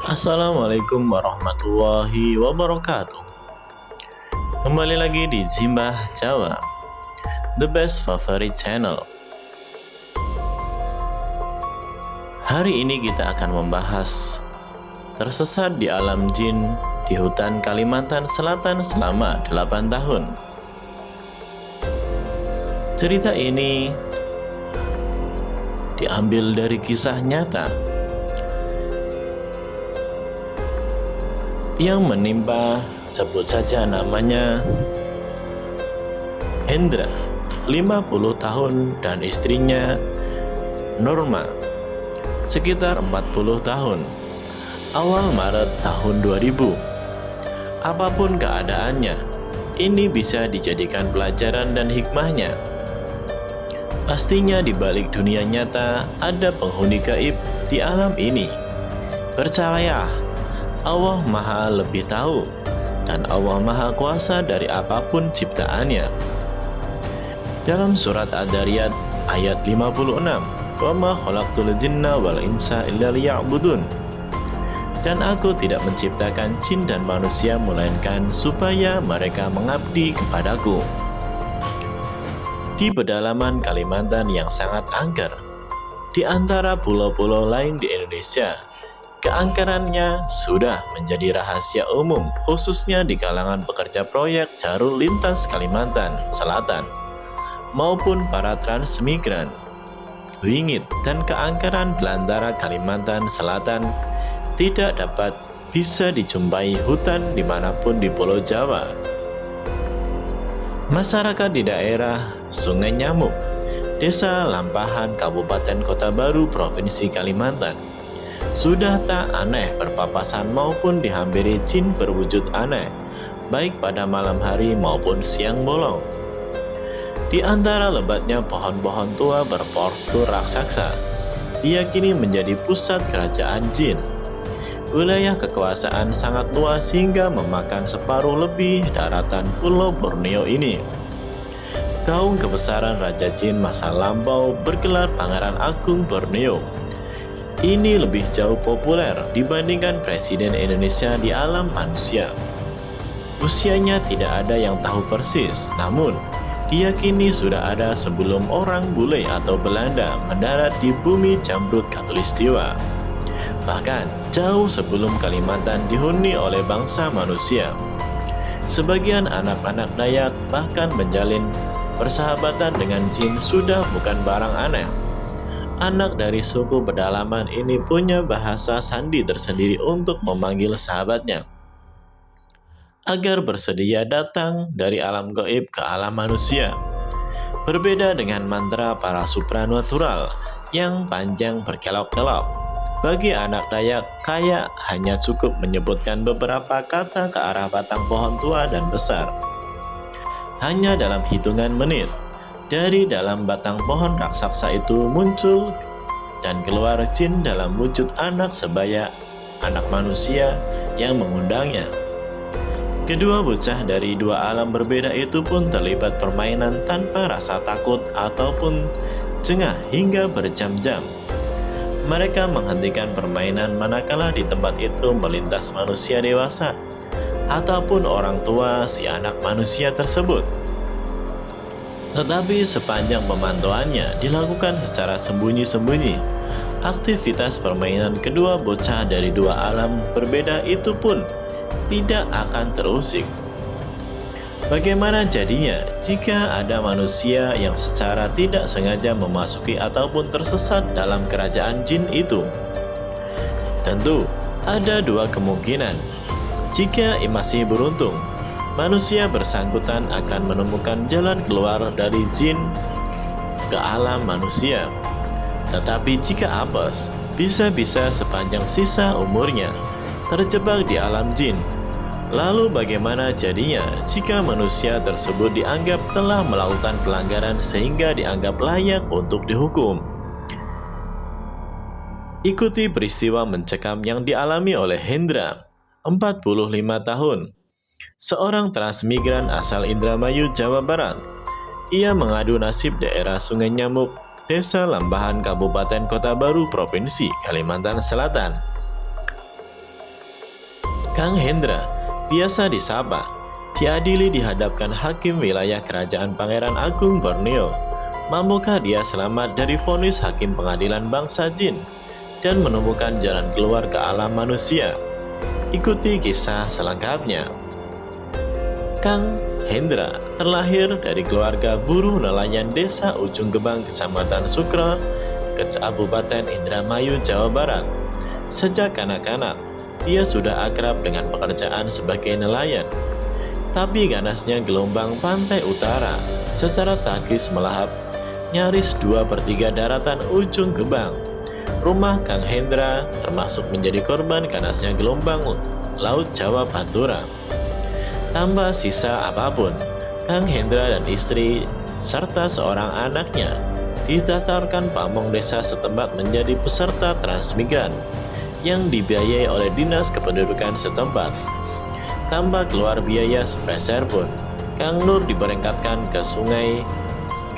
Assalamualaikum warahmatullahi wabarakatuh. Kembali lagi di Zimbah Jawa, the best favorite channel. Hari ini kita akan membahas tersesat di alam jin di hutan Kalimantan Selatan selama 8 tahun. Cerita ini diambil dari kisah nyata yang menimpa, sebut saja namanya Hendra, 50 tahun, dan istrinya Norma, sekitar 40 tahun. Awal Maret tahun 2000. Apapun keadaannya, ini bisa dijadikan pelajaran dan hikmahnya. Pastinya di balik dunia nyata ada penghuni gaib di alam ini. Percayalah, Allah Maha lebih tahu, dan Allah Maha kuasa dari apapun ciptaannya. Dalam surat Ad-Dariyat ayat 56, "Wa ma khalaqtul jinna wal insa illa liya'budun." Dan aku tidak menciptakan jin dan manusia melainkan supaya mereka mengabdi kepadaku. Di pedalaman Kalimantan yang sangat angker, di antara pulau-pulau lain di Indonesia, keangkerannya sudah menjadi rahasia umum, khususnya di kalangan pekerja proyek jalur lintas Kalimantan Selatan maupun para transmigran. Wingit dan keangkeran belantara Kalimantan Selatan tidak dapat bisa dijumpai hutan dimanapun di Pulau Jawa. Masyarakat di daerah Sungai Nyamuk, Desa Lampahan, Kabupaten Kota Baru, Provinsi Kalimantan, sudah tak aneh berpapasan maupun dihampiri jin berwujud aneh, baik pada malam hari maupun siang bolong. Di antara lebatnya pohon-pohon tua berpostur raksasa, diyakini menjadi pusat kerajaan jin. Wilayah kekuasaan sangat luas hingga memakan separuh lebih daratan Pulau Borneo ini. Gaung kebesaran Raja Jin masa lampau bergelar Pangeran Agung Borneo. Ini lebih jauh populer dibandingkan Presiden Indonesia di alam manusia. Usianya tidak ada yang tahu persis, namun diyakini sudah ada sebelum orang bule atau Belanda mendarat di bumi Jamrut Khatulistiwa. Bahkan jauh sebelum Kalimantan dihuni oleh bangsa manusia. Sebagian anak-anak Dayak bahkan menjalin persahabatan dengan jin sudah bukan barang aneh. Anak dari suku pedalaman ini punya bahasa sandi tersendiri untuk memanggil sahabatnya agar bersedia datang dari alam gaib ke alam manusia. Berbeda dengan mantra para supranatural yang panjang berkelok-kelok. Bagi anak Dayak, kayak hanya cukup menyebutkan beberapa kata ke arah batang pohon tua dan besar. Hanya dalam hitungan menit, dari dalam batang pohon raksasa itu muncul dan keluar jin dalam wujud anak sebaya anak manusia yang mengundangnya. Kedua bocah dari dua alam berbeda itu pun terlibat permainan tanpa rasa takut ataupun jengah hingga berjam-jam. Mereka menghentikan permainan manakala di tempat itu melintas manusia dewasa ataupun orang tua si anak manusia tersebut. Tetapi sepanjang pemantauannya dilakukan secara sembunyi-sembunyi, aktivitas permainan kedua bocah dari dua alam berbeda itu pun tidak akan terusik. Bagaimana jadinya jika ada manusia yang secara tidak sengaja memasuki ataupun tersesat dalam kerajaan jin itu? Tentu ada dua kemungkinan. Jika masih beruntung, manusia bersangkutan akan menemukan jalan keluar dari jin ke alam manusia. Tetapi jika apes, bisa-bisa sepanjang sisa umurnya terjebak di alam jin. Lalu bagaimana jadinya jika manusia tersebut dianggap telah melakukan pelanggaran sehingga dianggap layak untuk dihukum? Ikuti peristiwa mencekam yang dialami oleh Hendra, 45 tahun, seorang transmigran asal Indramayu, Jawa Barat. Ia mengadu nasib daerah Sungai Nyamuk, Desa Lambahan, Kabupaten Kota Baru, Provinsi Kalimantan Selatan. Kang Hendra, biasa disapa, diadili di hadapan hakim wilayah Kerajaan Pangeran Agung Borneo. Mampukah dia selamat dari vonis hakim pengadilan bangsa jin dan menemukan jalan keluar ke alam manusia? Ikuti kisah selengkapnya. Kang Hendra terlahir dari keluarga buruh nelayan desa Ujung Gebang, Kecamatan Sukro, Kabupaten Indramayu, Jawa Barat. Sejak kanak-kanak, dia sudah akrab dengan pekerjaan sebagai nelayan. Tapi ganasnya gelombang pantai utara secara tragis melahap nyaris 2/3 daratan Ujung Gebang. Rumah Kang Hendra termasuk menjadi korban ganasnya gelombang Laut Jawa Pantura. Tanpa sisa apapun, Kang Hendra dan istri serta seorang anaknya ditatarkan pamong desa setempat menjadi peserta transmigran yang dibiayai oleh Dinas Kependudukan setempat. Tanpa keluar biaya sepeser pun, Kang Nur diberangkatkan ke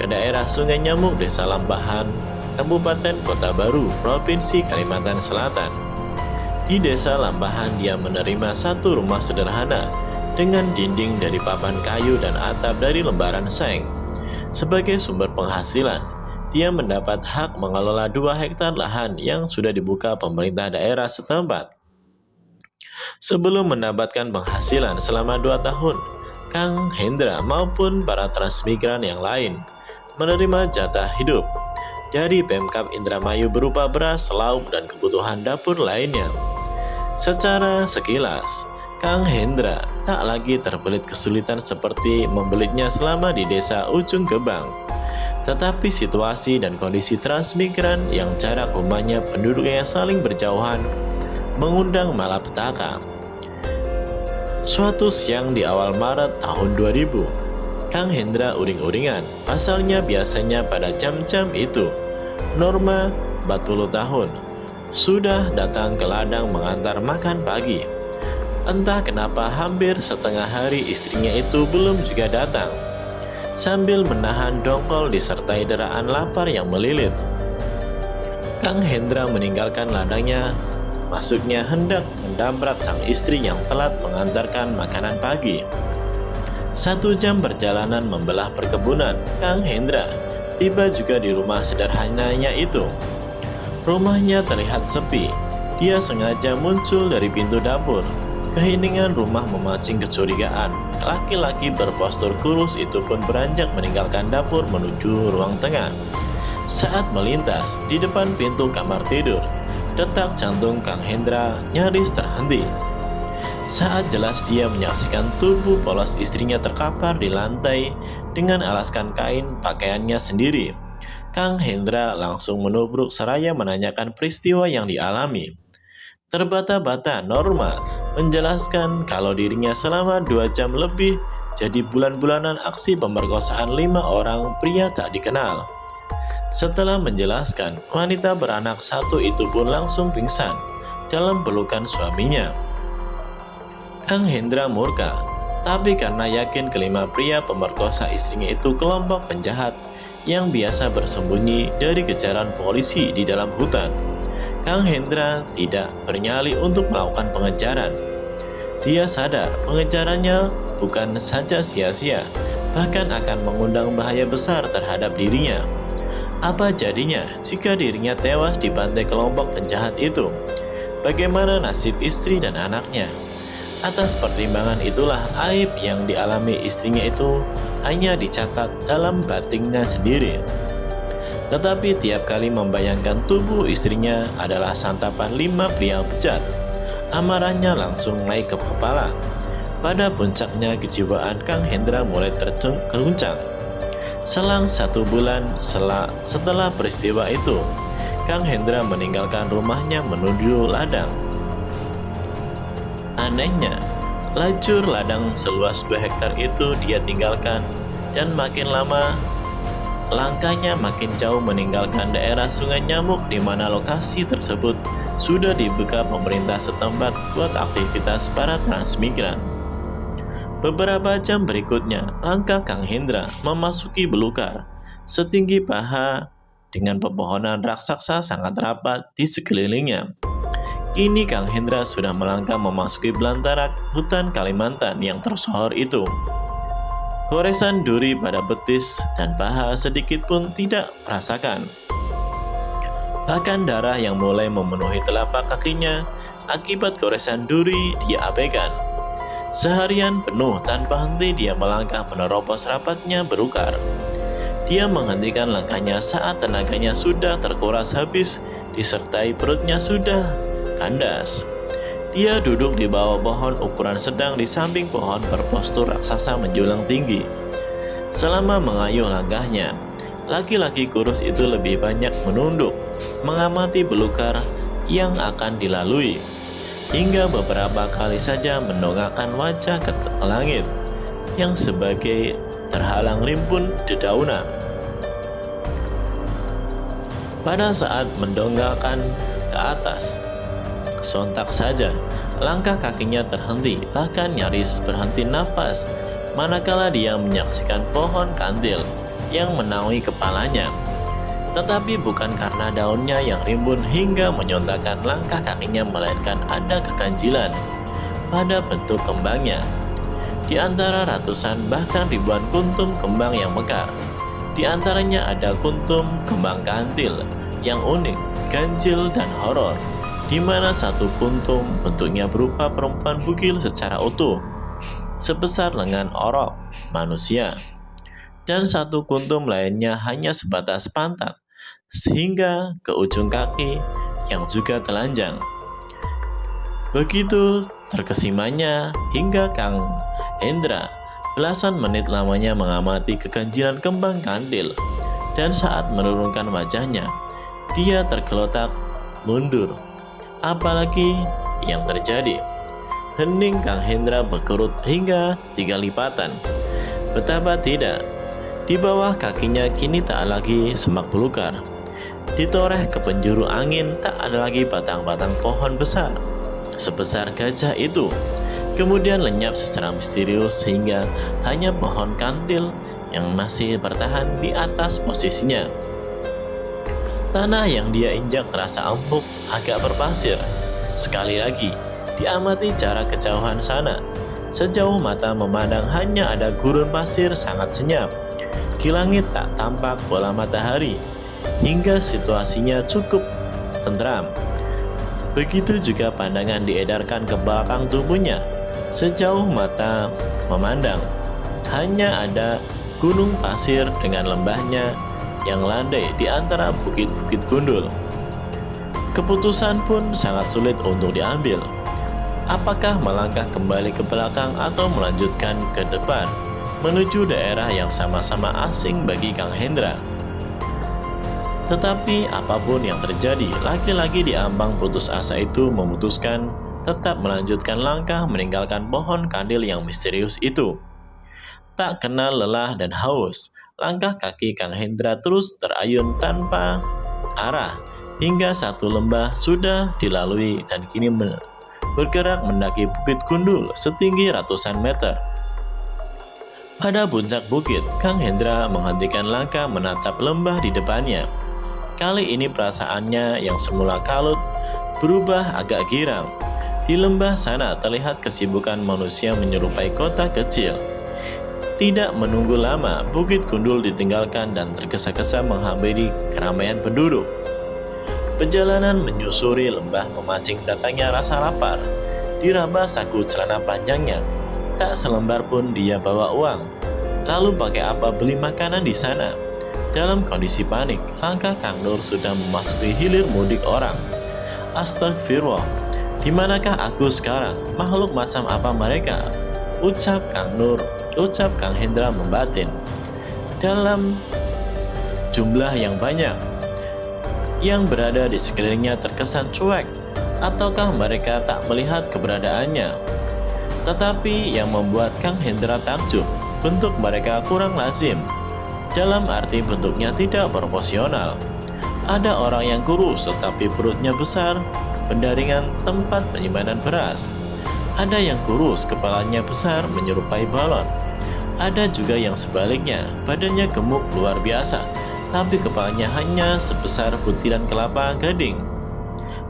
daerah Sungai Nyamuk, Desa Lampahan, Kabupaten Kota Baru, Provinsi Kalimantan Selatan. Di Desa Lampahan dia menerima satu rumah sederhana dengan dinding dari papan kayu dan atap dari lembaran seng. Sebagai sumber penghasilan, dia mendapat hak mengelola 2 hektar lahan yang sudah dibuka pemerintah daerah setempat. Sebelum mendapatkan penghasilan selama 2 tahun, Kang Hendra maupun para transmigran yang lain menerima jatah hidup dari Pemkab Indramayu berupa beras, lauk, dan kebutuhan dapur lainnya. Secara sekilas, Kang Hendra tak lagi terbelit kesulitan seperti membelitnya selama di desa Ujung Gebang. Tetapi situasi dan kondisi transmigran yang jarak rumahnya penduduknya saling berjauhan mengundang malapetaka. Suatu siang di awal Maret tahun 2000, Kang Hendra uring-uringan. Pasalnya biasanya pada jam-jam itu, Norma 40 tahun sudah datang ke ladang mengantar makan pagi. Entah kenapa hampir setengah hari istrinya itu belum juga datang. Sambil menahan dongkol disertai deraan lapar yang melilit, Kang Hendra meninggalkan ladangnya. Masuknya hendak mendabrak sang istri yang telat mengantarkan makanan pagi. 1 jam perjalanan membelah perkebunan, Kang Hendra tiba juga di rumah sederhananya itu. Rumahnya terlihat sepi. Dia sengaja muncul dari pintu dapur. Keheningan rumah memancing kecurigaan. Laki-laki berpostur kurus itu pun beranjak meninggalkan dapur menuju ruang tengah. Saat melintas di depan pintu kamar tidur, detak jantung Kang Hendra nyaris terhenti. Saat jelas dia menyaksikan tubuh polos istrinya terkapar di lantai dengan alaskan kain pakaiannya sendiri. Kang Hendra langsung menubruk seraya menanyakan peristiwa yang dialami. Terbata-bata Norma menjelaskan kalau dirinya selama 2 jam lebih jadi bulan-bulanan aksi pemerkosaan 5 orang pria tak dikenal. Setelah menjelaskan, wanita beranak 1 itu pun langsung pingsan dalam pelukan suaminya. Kang Hendra murka, tapi karena yakin kelima pria pemerkosa istrinya itu kelompok penjahat yang biasa bersembunyi dari kejaran polisi di dalam hutan, Kang Hendra tidak bernyali untuk melakukan pengejaran. Dia sadar pengejarannya bukan saja sia-sia, bahkan akan mengundang bahaya besar terhadap dirinya. Apa jadinya jika dirinya tewas dibantai kelompok penjahat itu? Bagaimana nasib istri dan anaknya? Atas pertimbangan itulah aib yang dialami istrinya itu hanya dicatat dalam batinnya sendiri. Tetapi tiap kali membayangkan tubuh istrinya adalah santapan 5 pria bejat, amarahnya langsung naik ke kepala. Pada puncaknya kejiwaan Kang Hendra mulai terguncang. Selang 1 bulan setelah peristiwa itu, Kang Hendra meninggalkan rumahnya menuju ladang. Anehnya, lajur ladang seluas 2 hektar itu dia tinggalkan, dan makin lama langkahnya makin jauh meninggalkan daerah Sungai Nyamuk, di mana lokasi tersebut sudah dibuka pemerintah setempat buat aktivitas para transmigran. Beberapa jam berikutnya, langkah Kang Hendra memasuki belukar setinggi paha dengan pepohonan raksasa sangat rapat di sekelilingnya. Kini Kang Hendra sudah melangkah memasuki belantara hutan Kalimantan yang tersohor itu. Goresan duri pada betis dan paha sedikit pun tidak rasakan. Bahkan darah yang mulai memenuhi telapak kakinya akibat goresan duri dia abaikan. Seharian penuh tanpa henti dia melangkah menerobos rapatnya berukar. Dia menghentikan langkahnya saat tenaganya sudah terkuras habis disertai perutnya sudah kandas. Dia duduk di bawah pohon ukuran sedang di samping pohon berpostur raksasa menjulang tinggi. Selama mengayuh langkahnya, laki-laki kurus itu lebih banyak menunduk, mengamati belukar yang akan dilalui, hingga beberapa kali saja mendongakkan wajah ke langit yang sebagai terhalang rimbun dedaunan. Pada saat mendongakkan ke atas, sontak saja langkah kakinya terhenti, bahkan nyaris berhenti nafas manakala dia menyaksikan pohon kantil yang menaungi kepalanya. Tetapi bukan karena daunnya yang rimbun hingga menyontakkan langkah kakinya, melainkan ada keganjilan pada bentuk kembangnya. Di antara ratusan bahkan ribuan kuntum kembang yang mekar, di antaranya ada kuntum kembang kantil yang unik, ganjil, dan horor, di mana satu kuntum bentuknya berupa perempuan bugil secara utuh, sebesar lengan orok manusia, dan satu kuntum lainnya hanya sebatas pantat, sehingga ke ujung kaki yang juga telanjang. Begitu terkesimanya hingga Kang Hendra belasan menit lamanya mengamati keganjilan kembang kantil, dan saat menurunkan wajahnya, dia tergeletak mundur. Apalagi yang terjadi? Hening Kang Hendra berkerut hingga 3 lipatan. Betapa tidak, di bawah kakinya kini tak lagi semak belukar. Ditoreh ke penjuru angin tak ada lagi batang-batang pohon besar sebesar gajah itu. Kemudian lenyap secara misterius sehingga hanya pohon kantil yang masih bertahan di atas posisinya. Tanah yang dia injak terasa empuk, agak berpasir. Sekali lagi, diamati jarak kejauhan sana. Sejauh mata memandang hanya ada gurun pasir sangat senyap. Di langit tak tampak bola matahari, hingga situasinya cukup tentram. Begitu juga pandangan diedarkan ke belakang tubuhnya. Sejauh mata memandang, hanya ada gunung pasir dengan lembahnya yang landai di antara bukit-bukit gundul. Keputusan pun sangat sulit untuk diambil. Apakah melangkah kembali ke belakang atau melanjutkan ke depan menuju daerah yang sama-sama asing bagi Kang Hendra? Tetapi apapun yang terjadi, laki-laki di ambang putus asa itu memutuskan tetap melanjutkan langkah meninggalkan pohon kandil yang misterius itu. Tak kenal lelah dan haus, langkah kaki Kang Hendra terus terayun tanpa arah hingga satu lembah sudah dilalui dan kini bergerak mendaki bukit gundul setinggi ratusan meter. Pada puncak bukit, Kang Hendra menghentikan langkah menatap lembah di depannya. Kali ini perasaannya yang semula kalut berubah agak girang. Di lembah sana terlihat kesibukan manusia menyerupai kota kecil. Tidak menunggu lama, bukit gundul ditinggalkan dan tergesa-gesa menghampiri keramaian penduduk. Perjalanan menyusuri lembah memancing datangnya rasa lapar. Diraba saku celana panjangnya, tak selembar pun dia bawa uang. Lalu pakai apa beli makanan di sana? Dalam kondisi panik, langkah Kang Nur sudah memasuki hilir mudik orang. Astagfirullah, di manakah aku sekarang? Makhluk macam apa mereka? Ucap Kang Hendra membatin. Dalam jumlah yang banyak, yang berada di sekelilingnya terkesan cuek, ataukah mereka tak melihat keberadaannya? Tetapi yang membuat Kang Hendra takjub, bentuk mereka kurang lazim. Dalam arti bentuknya tidak proporsional. Ada orang yang kurus tetapi perutnya besar, pendaringan tempat penyimpanan beras. Ada yang kurus, kepalanya besar menyerupai balon. Ada juga yang sebaliknya, badannya gemuk luar biasa, tapi kepalanya hanya sebesar butiran kelapa gading.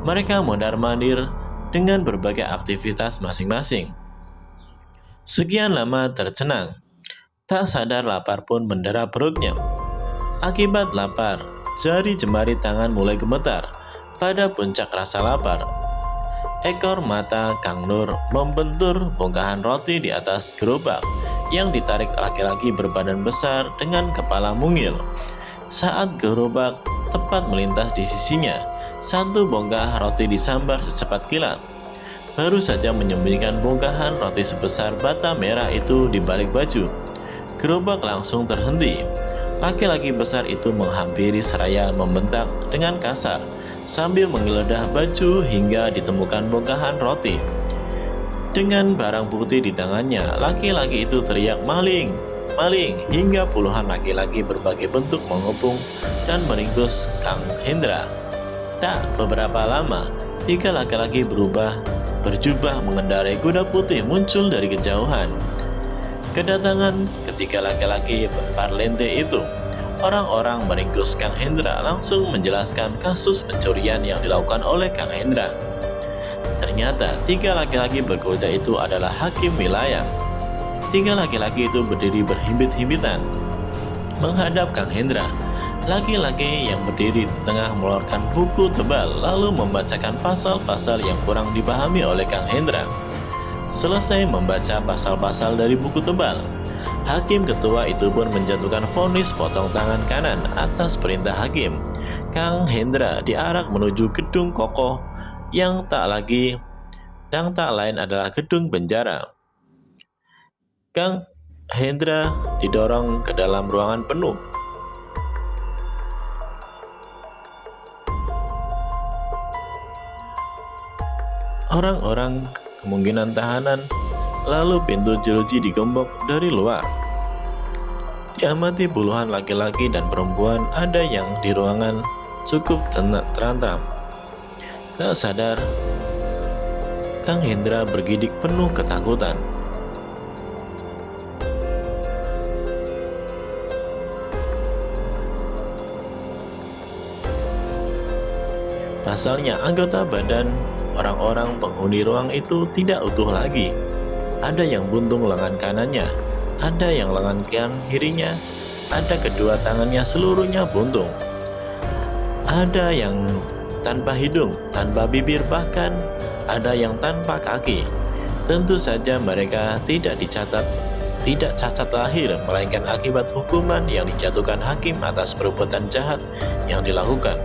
Mereka mondar-mandir dengan berbagai aktivitas masing-masing. Sekian lama tercenang, tak sadar lapar pun mendera perutnya. Akibat lapar, jari jemari tangan mulai gemetar. Pada puncak rasa lapar, ekor mata Kang Nur membentur bongkahan roti di atas gerobak yang ditarik laki-laki berbadan besar dengan kepala mungil. Saat gerobak tepat melintas di sisinya, satu bongkah roti disambar secepat kilat. Baru saja menyembunyikan bongkahan roti sebesar bata merah itu di balik baju, gerobak langsung terhenti. Laki-laki besar itu menghampiri seraya membentak dengan kasar sambil menggeledah baju hingga ditemukan bongkahan roti. Dengan barang bukti di tangannya, laki-laki itu teriak maling, maling, hingga puluhan laki-laki berbagai bentuk mengepung dan meringkus Kang Hendra. Tak beberapa lama, 3 laki-laki berjubah mengendarai kuda putih muncul dari kejauhan. Kedatangan ketiga laki-laki berparlente itu, orang-orang meringkus Kang Hendra langsung menjelaskan kasus pencurian yang dilakukan oleh Kang Hendra. Ternyata 3 laki-laki berkuda itu adalah hakim wilayah. 3 laki-laki itu berdiri berhimpit-himpitan menghadap Kang Hendra. Laki-laki yang berdiri di tengah mengeluarkan buku tebal lalu membacakan pasal-pasal yang kurang dipahami oleh Kang Hendra. Selesai membaca pasal-pasal dari buku tebal, hakim ketua itu pun menjatuhkan vonis potong tangan kanan atas perintah hakim. Kang Hendra diarak menuju gedung kokoh yang tak lain adalah gedung penjara. Kang Hendra didorong ke dalam ruangan penuh. Orang-orang kemungkinan tahanan, lalu pintu jeruji digembok dari luar. Diamati puluhan laki-laki dan perempuan, ada yang di ruangan cukup terancam. Tak sadar, Kang Hendra bergidik penuh ketakutan. Pasalnya, anggota badan orang-orang penghuni ruang itu tidak utuh lagi. Ada yang buntung lengan kanannya, ada yang lengan kirinya, ada kedua tangannya seluruhnya buntung. Ada yang tanpa hidung, tanpa bibir, bahkan ada yang tanpa kaki. Tentu saja mereka tidak cacat lahir, melainkan akibat hukuman yang dijatuhkan hakim atas perbuatan jahat yang dilakukan.